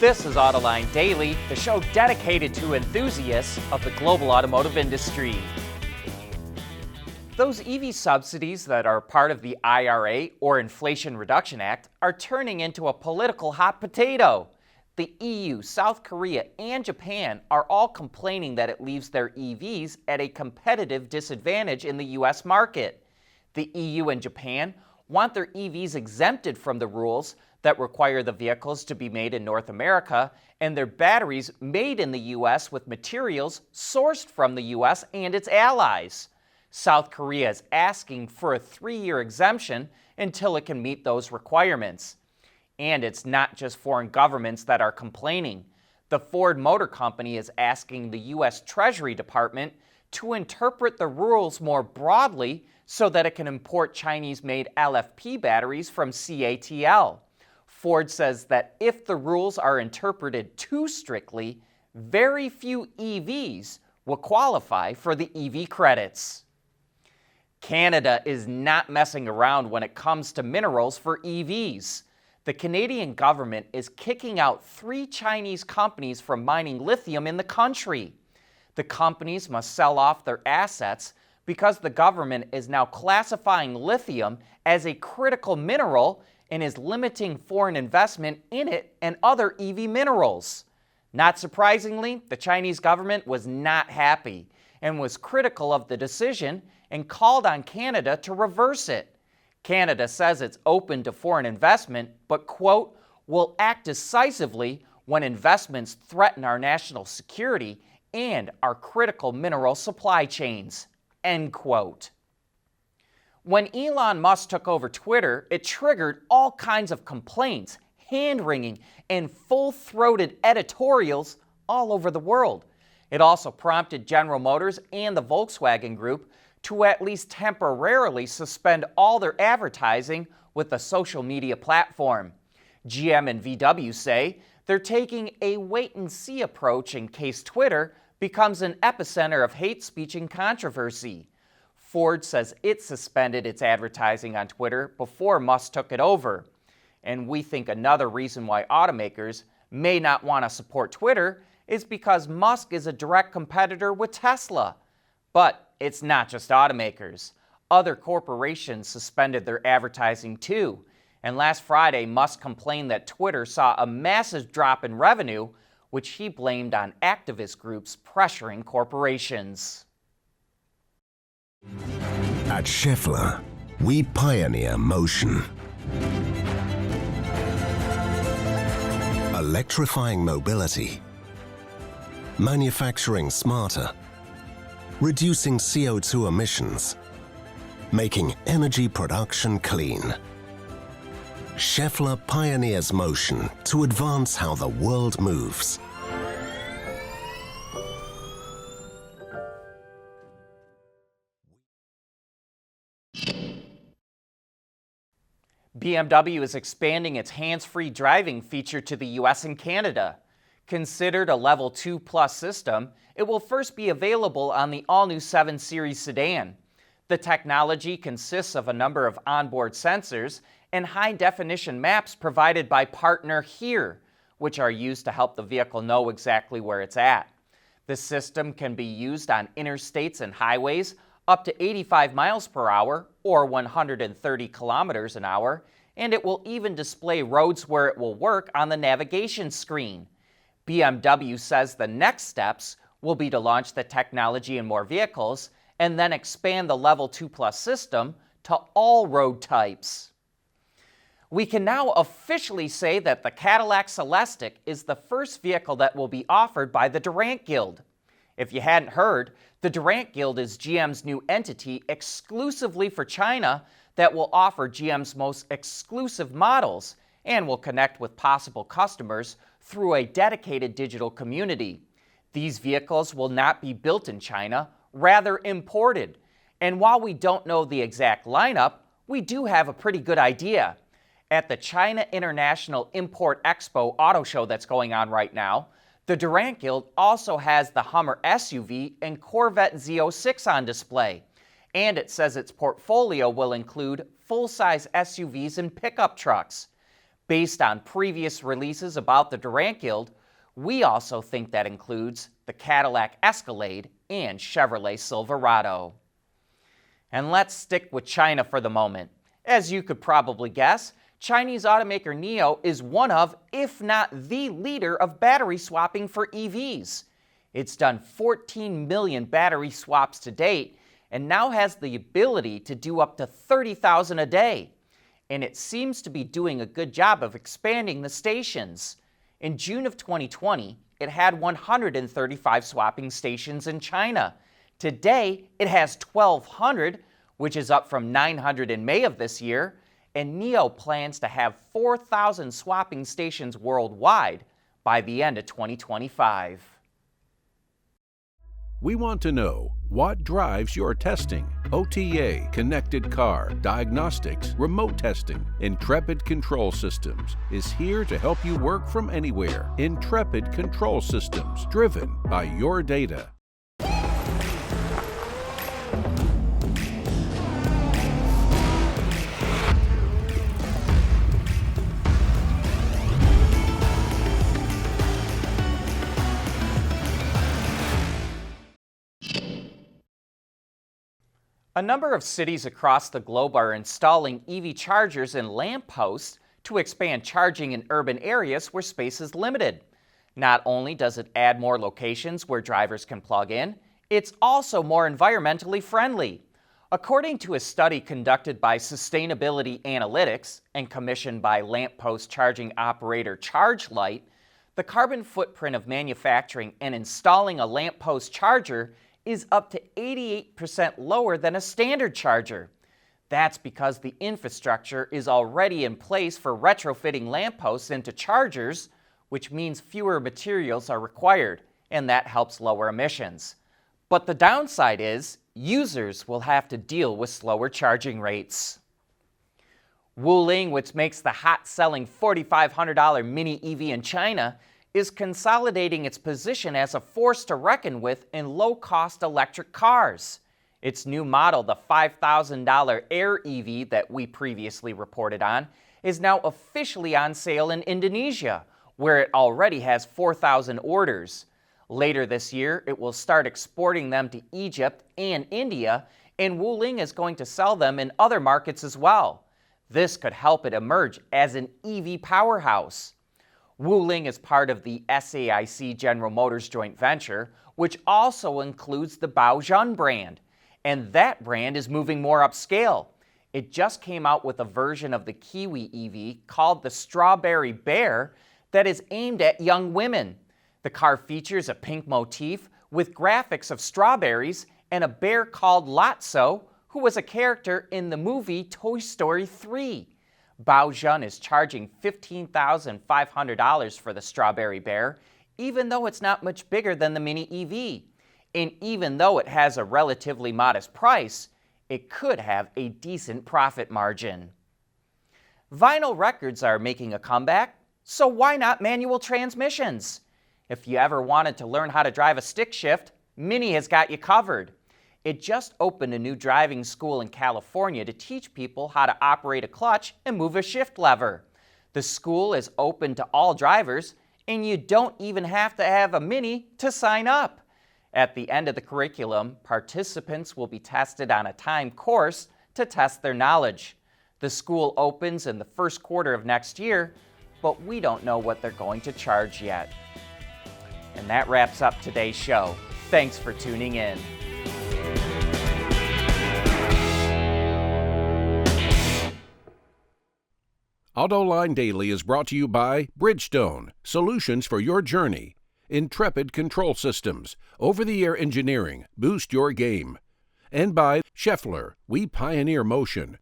This is Autoline Daily, the show dedicated to enthusiasts of the global automotive industry. Those EV subsidies that are part of the IRA or Inflation Reduction Act are turning into a political hot potato. The EU, South Korea, and Japan are all complaining that it leaves their EVs at a competitive disadvantage in the US market. The EU and Japan want their EVs exempted from the rules that require the vehicles to be made in North America and their batteries made in the US with materials sourced from the US and its allies. South Korea is asking for a 3-year exemption until it can meet those requirements. And it's not just foreign governments that are complaining. The Ford Motor Company is asking the U.S. Treasury Department to interpret the rules more broadly so that it can import Chinese-made LFP batteries from CATL. Ford says that if the rules are interpreted too strictly, very few EVs will qualify for the EV credits. Canada is not messing around when it comes to minerals for EVs. The Canadian government is kicking out 3 Chinese companies from mining lithium in the country. The companies must sell off their assets because the government is now classifying lithium as a critical mineral and is limiting foreign investment in it and other EV minerals. Not surprisingly, the Chinese government was not happy and was critical of the decision and called on Canada to reverse it. Canada says it's open to foreign investment, but, quote, will act decisively when investments threaten our national security and our critical mineral supply chains, end quote. When Elon Musk took over Twitter, it triggered all kinds of complaints, hand-wringing, and full-throated editorials all over the world. It also prompted General Motors and the Volkswagen Group to at least temporarily suspend all their advertising with the social media platform. GM and VW say they're taking a wait-and-see approach in case Twitter becomes an epicenter of hate speech and controversy. Ford says it suspended its advertising on Twitter before Musk took it over. And we think another reason why automakers may not want to support Twitter is because Musk is a direct competitor with Tesla. But it's not just automakers. Other corporations suspended their advertising too. And last Friday, Musk complained that Twitter saw a massive drop in revenue, which he blamed on activist groups pressuring corporations. At Schaeffler, we pioneer motion. Electrifying mobility. Manufacturing smarter. Reducing CO2 emissions, making energy production clean. Schaeffler pioneers motion to advance how the world moves. BMW is expanding its hands-free driving feature to the US and Canada. Considered a Level 2 Plus system, it will first be available on the all-new 7 Series sedan. The technology consists of a number of onboard sensors and high-definition maps provided by partner HERE, which are used to help the vehicle know exactly where it's at. The system can be used on interstates and highways up to 85 miles per hour or 130 kilometers an hour, and it will even display roads where it will work on the navigation screen. BMW says the next steps will be to launch the technology in more vehicles and then expand the Level 2 Plus system to all road types. We can now officially say that the Cadillac Celestiq is the first vehicle that will be offered by the Durant Guild. If you hadn't heard, the Durant Guild is GM's new entity exclusively for China that will offer GM's most exclusive models and will connect with possible customers through a dedicated digital community. These vehicles will not be built in China, rather imported. And while we don't know the exact lineup, we do have a pretty good idea. At the China International Import Expo auto show that's going on right now, the Durant Guild also has the Hummer SUV and Corvette Z06 on display. And it says its portfolio will include full-size SUVs and pickup trucks. Based on previous releases about the Durant Guild, we also think that includes the Cadillac Escalade and Chevrolet Silverado. And let's stick with China for the moment. As you could probably guess, Chinese automaker NIO is one of, if not the leader of battery swapping for EVs. It's done 14 million battery swaps to date and now has the ability to do up to 30,000 a day. And it seems to be doing a good job of expanding the stations. In June of 2020, it had 135 swapping stations in China. Today, it has 1,200, which is up from 900 in May of this year, and NIO plans to have 4,000 swapping stations worldwide by the end of 2025. We want to know what drives your testing. OTA, connected car, diagnostics, remote testing. Intrepid Control Systems is here to help you work from anywhere. Intrepid Control Systems, driven by your data. A number of cities across the globe are installing EV chargers in lampposts to expand charging in urban areas where space is limited. Not only does it add more locations where drivers can plug in, it's also more environmentally friendly. According to a study conducted by Sustainability Analytics and commissioned by lamppost charging operator ChargeLight, the carbon footprint of manufacturing and installing a lamppost charger is up to 88% lower than a standard charger. That's because the infrastructure is already in place for retrofitting lampposts into chargers, which means fewer materials are required, and that helps lower emissions. But the downside is, users will have to deal with slower charging rates. Wuling, which makes the hot-selling $4,500 mini EV in China, is consolidating its position as a force to reckon with in low-cost electric cars. Its new model, the $5,000 Air EV that we previously reported on, is now officially on sale in Indonesia, where it already has 4,000 orders. Later this year, it will start exporting them to Egypt and India, and Wuling is going to sell them in other markets as well. This could help it emerge as an EV powerhouse. Wuling is part of the SAIC General Motors joint venture, which also includes the Baojun brand. And that brand is moving more upscale. It just came out with a version of the Kiwi EV called the Strawberry Bear that is aimed at young women. The car features a pink motif with graphics of strawberries and a bear called Lotso, who was a character in the movie Toy Story 3. Baojun is charging $15,500 for the Strawberry Bear, even though it's not much bigger than the Mini EV. And even though it has a relatively modest price, it could have a decent profit margin. Vinyl records are making a comeback, so why not manual transmissions? If you ever wanted to learn how to drive a stick shift, Mini has got you covered. It just opened a new driving school in California to teach people how to operate a clutch and move a shift lever. The school is open to all drivers, and you don't even have to have a Mini to sign up. At the end of the curriculum, participants will be tested on a timed course to test their knowledge. The school opens in the first quarter of next year, but we don't know what they're going to charge yet. And that wraps up today's show. Thanks for tuning in. Autoline Daily is brought to you by Bridgestone, solutions for your journey. Intrepid Control Systems, over-the-air engineering, boost your game. And by Scheffler, we pioneer motion.